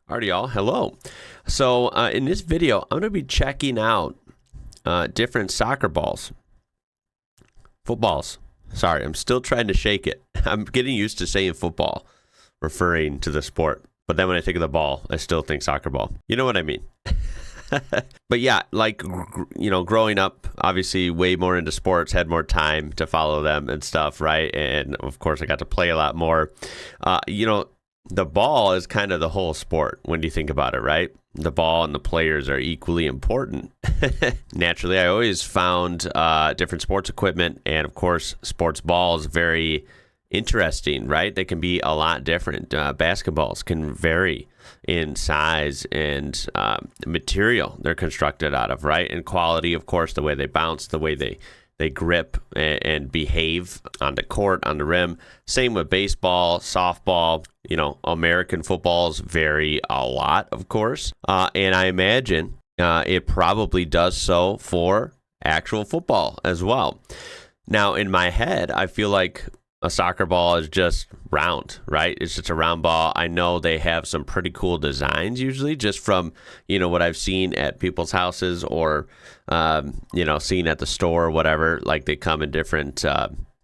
Alrighty, y'all. Hello. So in this video, I'm going to be checking out different soccer balls. Footballs. Sorry, I'm still trying to shake it. I'm getting used to saying football, referring to the sport. But then when I think of the ball, I still think soccer ball. You know what I mean? But yeah, like, growing up, obviously way more into sports, had more time to follow them and stuff, right? And of course, I got to play a lot more. The ball is kind of the whole sport when you think about it, right? The ball and the players are equally important. Naturally, I always found different sports equipment and, of course, sports balls very interesting, right? They can be a lot different. Basketballs can vary in size and material they're constructed out of, right? And quality, of course, the way they bounce, the way they grip and behave on the court, on the rim. Same with baseball, softball. American footballs vary a lot, of course. And I imagine it probably does so for actual football as well. Now, in my head, I feel like a soccer ball is just round, right? It's just a round ball. I know they have some pretty cool designs usually just from, what I've seen at people's houses or, seen at the store or whatever. Like they come in different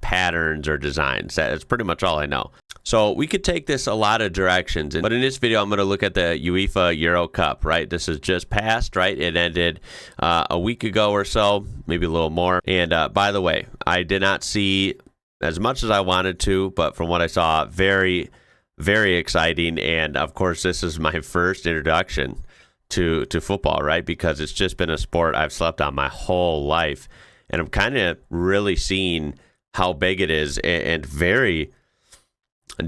patterns or designs. That's pretty much all I know. So we could take this a lot of directions. But in this video, I'm going to look at the UEFA Euro Cup, right? This is just passed, right? It ended a week ago or so, maybe a little more. And by the way, I did not see as much as I wanted to, but from what I saw, very, very exciting. And of course, this is my first introduction to football, right? Because it's just been a sport I've slept on my whole life. And I'm kind of really seeing how big it is and very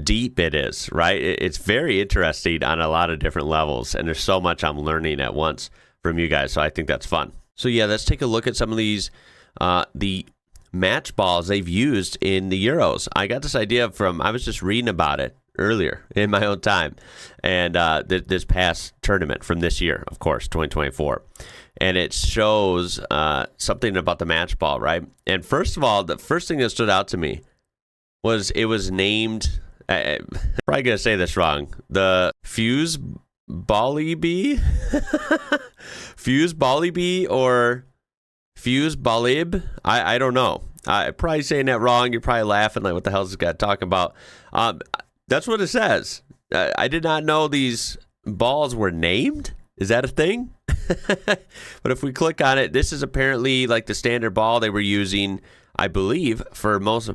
deep it is, right? It's very interesting on a lot of different levels. And there's so much I'm learning at once from you guys. So I think that's fun. So yeah, let's take a look at some of these, the match balls they've used in the Euros. I got this idea I was just reading about it earlier in my own time, and this past tournament from this year, of course, 2024. And it shows something about the match ball, right? And first of all, the first thing that stood out to me was it was named, I'm probably going to say this wrong, the Fuse Bally Bee? Fuse Bally Bee or Fuse Balib? I don't know. I'm probably saying that wrong. You're probably laughing like, what the hell is this guy talking about? That's what it says. I did not know these balls were named. Is that a thing? But if we click on it, this is apparently like the standard ball they were using, I believe, for most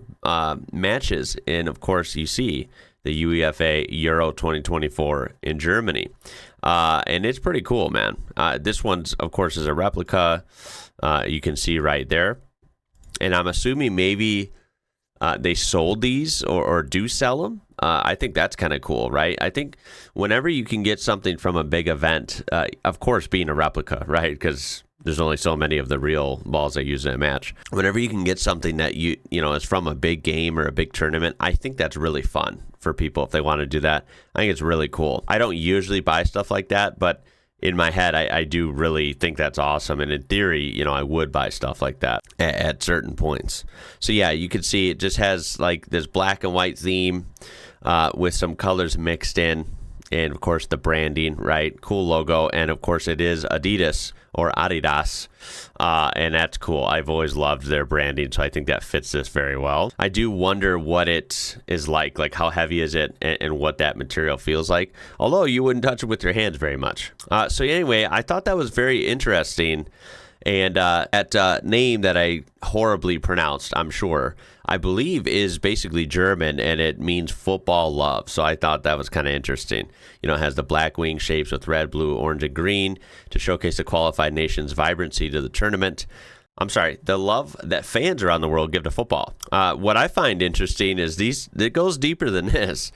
matches. And of course, you see the UEFA Euro 2024 in Germany. And it's pretty cool, man. This one's, of course, is a replica. You can see right there. And I'm assuming maybe they sold these or do sell them. I think that's kind of cool, right? I think whenever you can get something from a big event, of course, being a replica, right? Because there's only so many of the real balls they use in a match. Whenever you can get something that is from a big game or a big tournament, I think that's really fun for people if they want to do that. I think it's really cool. I don't usually buy stuff like that, but in my head, I do really think that's awesome. And in theory, I would buy stuff like that at certain points. So yeah, you can see it just has like this black and white theme with some colors mixed in. And of course, the branding, right? Cool logo. And of course, it is Adidas or Adidas. And that's cool. I've always loved their branding. So I think that fits this very well. I do wonder what it is like how heavy is it and what that material feels like. Although you wouldn't touch it with your hands very much. So anyway, I thought that was very interesting. And that name that I horribly pronounced, I'm sure, I believe is basically German, and it means football love. So I thought that was kind of interesting. It has the black wing shapes with red, blue, orange, and green to showcase the qualified nation's vibrancy to the tournament. I'm sorry, the love that fans around the world give to football. What I find interesting is it goes deeper than this.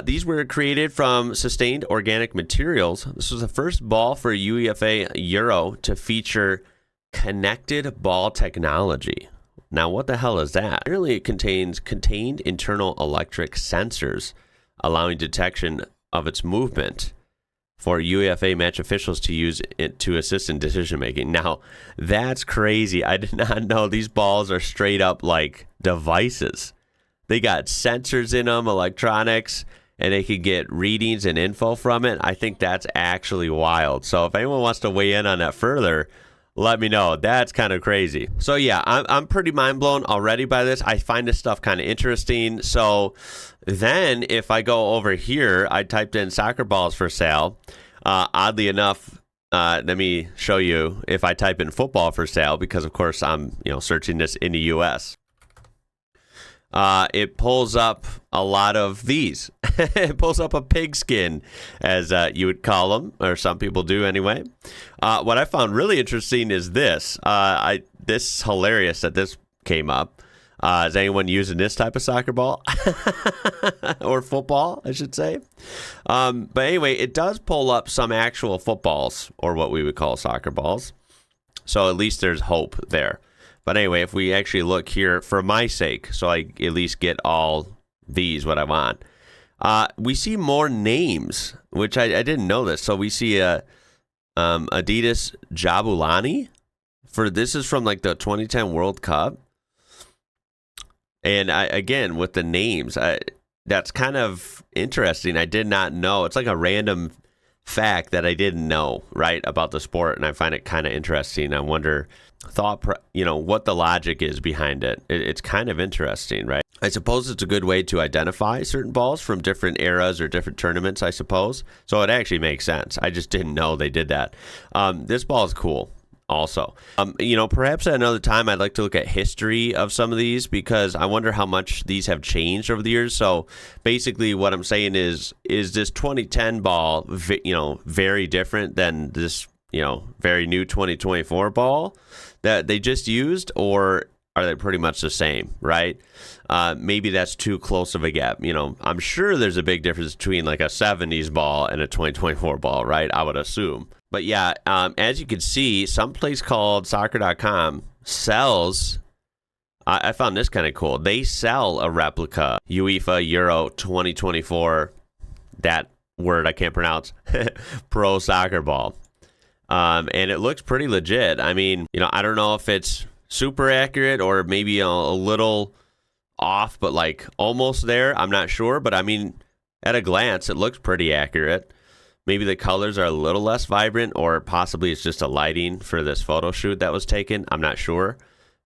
These were created from sustained organic materials. This was the first ball for UEFA Euro to feature connected ball technology. Now, what the hell is that? Apparently, it contains contained internal electric sensors, allowing detection of its movement for UEFA match officials to use it to assist in decision making. Now, that's crazy. I did not know these balls are straight up like devices. They got sensors in them, electronics, and they could get readings and info from it. I think that's actually wild. So if anyone wants to weigh in on that further, let me know. That's kind of crazy. So yeah, I'm pretty mind blown already by this. I find this stuff kind of interesting. So then if I go over here, I typed in soccer balls for sale. Oddly enough, let me show you if I type in football for sale, because of course I'm searching this in the US. It pulls up a lot of these. It pulls up a pigskin, as you would call them, or some people do anyway. What I found really interesting is this. This is hilarious that this came up. Is anyone using this type of soccer ball? Or football, I should say. But anyway, it does pull up some actual footballs, or what we would call soccer balls. So at least there's hope there. But anyway, if we actually look here for my sake, so I at least get all these, what I want, we see more names, which I didn't know this. So we see Adidas Jabulani. This is from like the 2010 World Cup. And again, with the names, that's kind of interesting. I did not know. It's like a random fact that I didn't know, right, about the sport, and I find it kind of interesting. I wonder what the logic is behind it. It's kind of interesting, right? I suppose it's a good way to identify certain balls from different eras or different tournaments, I suppose. So it actually makes sense. I just didn't know they did that. This ball is cool. Also, perhaps at another time I'd like to look at history of some of these, because I wonder how much these have changed over the years. So basically what I'm saying is this 2010 ball, very different than this, very new 2024 ball that they just used, or are they pretty much the same, right? Maybe that's too close of a gap. I'm sure there's a big difference between like a 70s ball and a 2024 ball, right? I would assume. But yeah, as you can see, some place called soccer.com sells, I found this kind of cool. They sell a replica UEFA Euro 2024, that word I can't pronounce, pro soccer ball. And it looks pretty legit. I mean, I don't know if it's super accurate or maybe a little off, but like almost there. I'm not sure. But I mean, at a glance, it looks pretty accurate. Maybe the colors are a little less vibrant, or possibly it's just a lighting for this photo shoot that was taken. I'm not sure.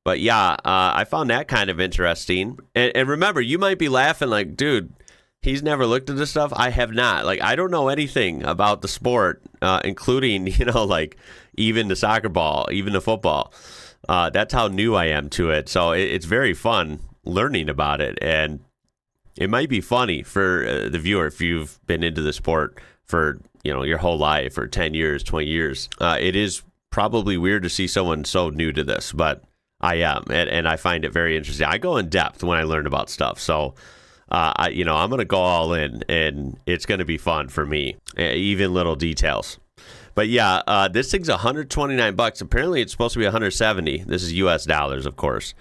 But yeah, I found that kind of interesting. And remember, you might be laughing like, dude, he's never looked at this stuff. I have not. Like, I don't know anything about the sport, including, like even the soccer ball, even the football. That's how new I am to it. So it's very fun learning about it. And it might be funny for the viewer if you've been into the sport for your whole life, or 10 years, 20 years. It is probably weird to see someone so new to this, but I am, and I find it very interesting. I go in depth when I learn about stuff, so I'm going to go all in, and it's going to be fun for me, even little details. But yeah, this thing's $129. Apparently, it's supposed to be $170. This is U.S. dollars, of course.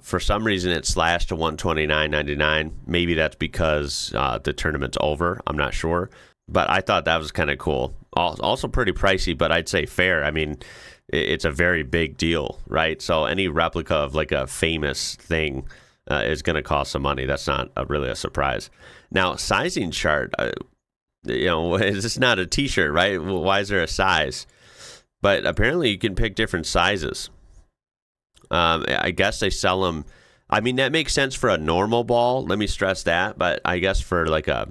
For some reason, it's slashed to $129.99. Maybe that's because the tournament's over. I'm not sure. But I thought that was kind of cool. Also pretty pricey, but I'd say fair. I mean, it's a very big deal, right? So any replica of like a famous thing is going to cost some money. That's not really a surprise. Now, sizing chart, it's just not a T-shirt, right? Why is there a size? But apparently you can pick different sizes. I guess they sell them. I mean, that makes sense for a normal ball. Let me stress that. But I guess for like a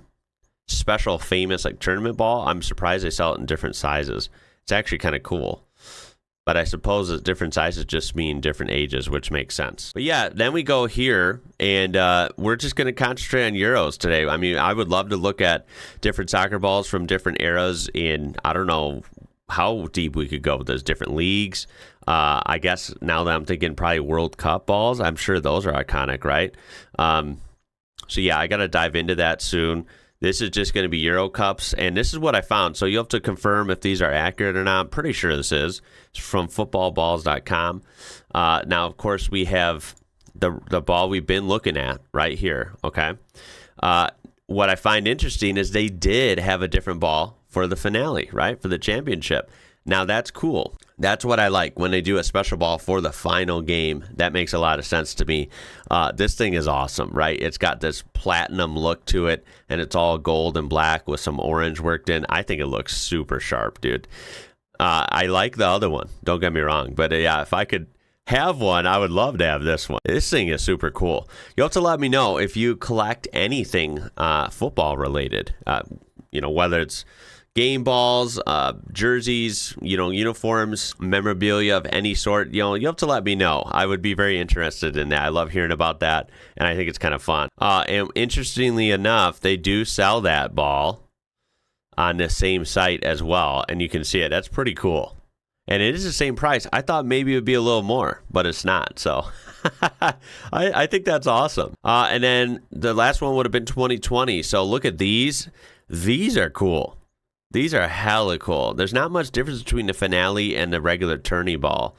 special famous like tournament ball, I'm surprised they sell it in different sizes. It's actually kind of cool. But I suppose that different sizes just mean different ages, which makes sense. But yeah, then we go here, and we're just going to concentrate on Euros today. I mean, I would love to look at different soccer balls from different eras, in I don't know how deep we could go with those different leagues. I guess now that I'm thinking probably World Cup balls, I'm sure those are iconic, right? So yeah, I got to dive into that soon. This is just going to be Euro Cups, and this is what I found. So you'll have to confirm if these are accurate or not. I'm pretty sure this is. It's from footballballs.com. Now, of course, we have the ball we've been looking at right here, okay? What I find interesting is they did have a different ball for the finale, right, for the championship. Now that's cool. That's what I like when they do a special ball for the final game. That makes a lot of sense to me. This thing is awesome, right? It's got this platinum look to it, and it's all gold and black with some orange worked in. I think it looks super sharp, dude. I like the other one. Don't get me wrong. But yeah, if I could have one, I would love to have this one. This thing is super cool. You'll have to let me know if you collect anything football related, whether it's game balls, jerseys, uniforms, memorabilia of any sort. You'll have to let me know. I would be very interested in that. I love hearing about that, and I think it's kind of fun. And interestingly enough, they do sell that ball on the same site as well, and you can see it. That's pretty cool. And it is the same price. I thought maybe it would be a little more, but it's not. So I think that's awesome. And then the last one would have been 2020. So look at these. These are cool. These are hella cool. There's not much difference between the finale and the regular tourney ball.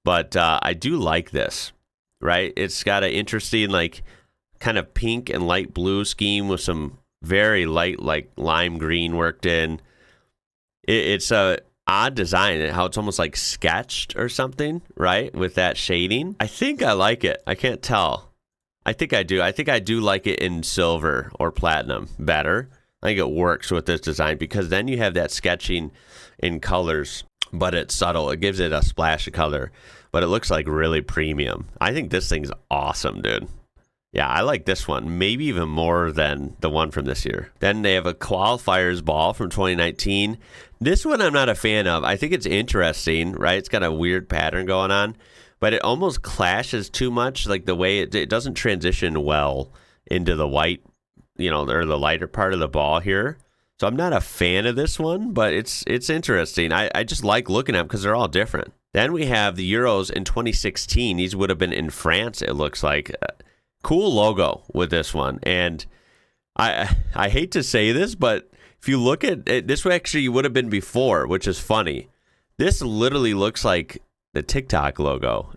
But I do like this, right? It's got an interesting, like, kind of pink and light blue scheme with some very light, like, lime green worked in. It's a odd design, how it's almost like sketched or something, right? With that shading. I think I like it. I can't tell. I think I do. I think I do like it in silver or platinum better. I think it works with this design because then you have that sketching in colors, but it's subtle. It gives it a splash of color, but it looks like really premium. I think this thing's awesome, dude. Yeah, I like this one, maybe even more than the one from this year. Then they have a qualifiers ball from 2019. This one I'm not a fan of. I think it's interesting, right? It's got a weird pattern going on, but it almost clashes too much, like the way it doesn't transition well into the white, or the lighter part of the ball here. So I'm not a fan of this one, but it's interesting. I just like looking at them because they're all different. Then we have the Euros in 2016. These would have been in France, it looks like. Cool logo with this one. And I hate to say this, but if you look at it, this actually would have been before, which is funny. This literally looks like the TikTok logo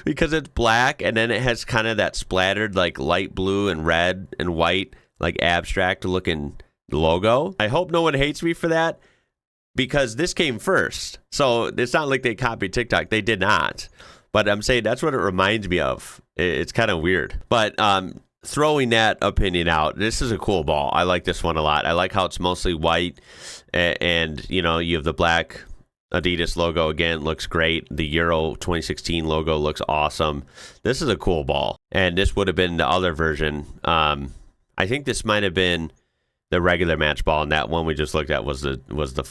because it's black and then it has kind of that splattered like light blue and red and white, like abstract looking logo. I hope no one hates me for that because this came first. So it's not like they copied TikTok. They did not. But I'm saying that's what it reminds me of. It's kind of weird. But throwing that opinion out, this is a cool ball. I like this one a lot. I like how it's mostly white and you have the black Adidas logo again, looks great. The Euro 2016 logo looks awesome. This is a cool ball. And this would have been the other version. I think this might have been the regular match ball, and that one we just looked at was the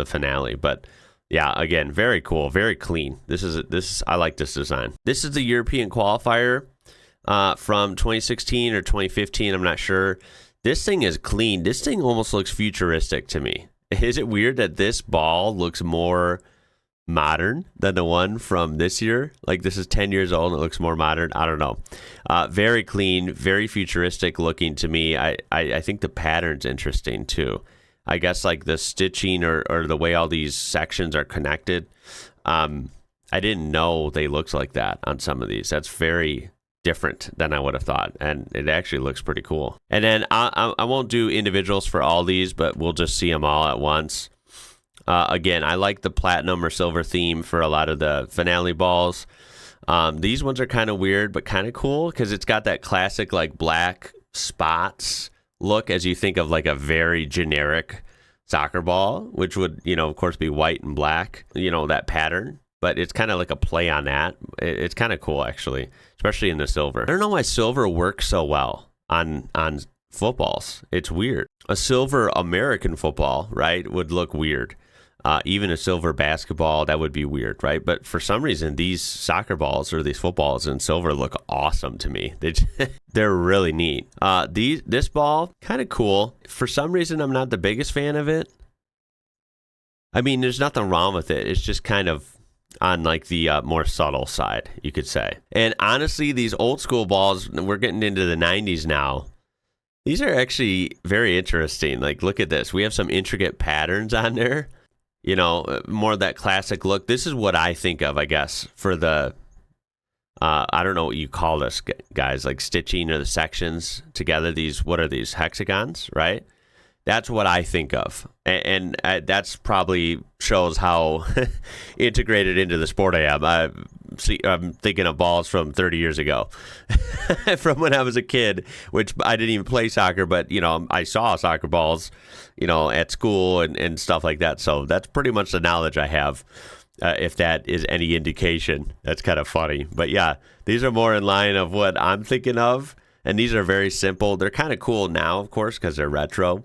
finale. But yeah, again, very cool, very clean. I like this design. This is the European qualifier from 2016 or 2015. I'm not sure. This thing is clean. This thing almost looks futuristic to me. Is it weird that this ball looks more modern than the one from this year? Like this is 10 years old and it looks more modern. I don't know. Very clean, very futuristic looking to me. I think the pattern's interesting too. I guess like the stitching or the way all these sections are connected. I didn't know they looked like that on some of these. That's very different than I would have thought, and it actually looks pretty cool. And then I won't do individuals for all these, but we'll just see them all at once. Again, I like the platinum or silver theme for a lot of the finale balls. These ones are kind of weird, but kind of cool because it's got that classic like black spots look as you think of like a very generic soccer ball, which would, of course be white and black, that pattern. But it's kind of like a play on that. It's kind of cool, actually, especially in the silver. I don't know why silver works so well on footballs. It's weird. A silver American football, right, would look weird. Even a silver basketball, that would be weird, right? But for some reason, these soccer balls or these footballs in silver look awesome to me. They're really neat. This ball, kind of cool. For some reason, I'm not the biggest fan of it. I mean, there's nothing wrong with it. It's just kind of on like the more subtle side, you could say. And honestly, these old school balls, we're getting into the 90s now. These are actually very interesting. Like, look at this. We have some intricate patterns on there. More of that classic look. This is what I think of, I guess, for the, I don't know what you call this, guys, like stitching or the sections together. What are these, hexagons, right? That's what I think of. And that's probably shows how integrated into the sport I am. I'm thinking of balls from 30 years ago, from when I was a kid, which I didn't even play soccer, but, you know, I saw soccer balls, you know, at school and stuff like that. So that's pretty much the knowledge I have, if that is any indication. That's kind of funny. But yeah, these are more in line of what I'm thinking of. And these are very simple. They're kind of cool now, of course, because they're retro.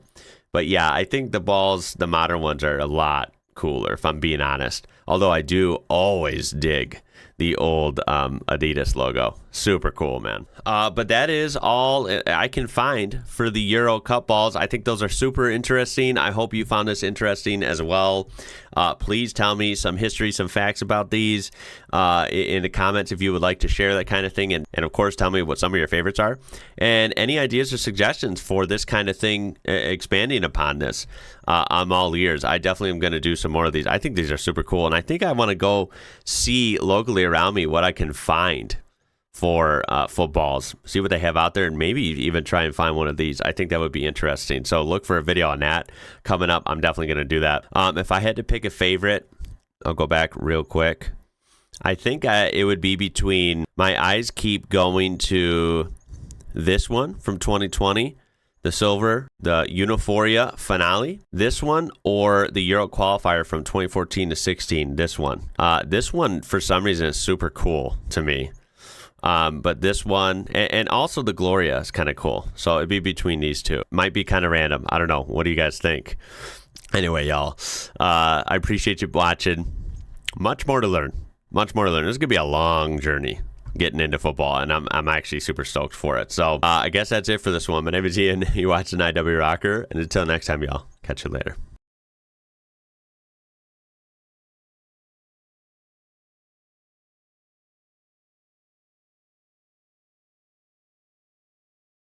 But yeah, I think the balls, the modern ones, are a lot cooler, if I'm being honest. Although I do always dig the old Adidas logo. Super cool, man. But that is all I can find for the Euro Cup balls. I think those are super interesting. I hope you found this interesting as well. Please tell me some history, some facts about these in the comments if you would like to share that kind of thing. And of course, tell me what some of your favorites are. And any ideas or suggestions for this kind of thing, expanding upon this. I'm all ears. I definitely am going to do some more of these. I think these are super cool. And I think I want to go see locally around me what I can find for footballs, see what they have out there, and maybe even try and find one of these. I think that would be interesting. So look for a video on that coming up. I'm definitely going to do that. If I had to pick a favorite, I'll go back real quick. I think it would be between, my eyes keep going to this one from 2020, the silver, the Uniforia finale, this one, or the Euro qualifier from 2014 to 16, this one. This one, for some reason, is super cool to me. But this one, and also the Gloria is kind of cool. So it'd be between these two. Might be kind of random. I don't know. What do you guys think? Anyway, y'all, I appreciate you watching. Much more to learn. Much more to learn. This is going to be a long journey getting into football, and I'm actually super stoked for it. So I guess that's it for this one. My name is Ian. You're watching IWrocker, and until next time, y'all, catch you later.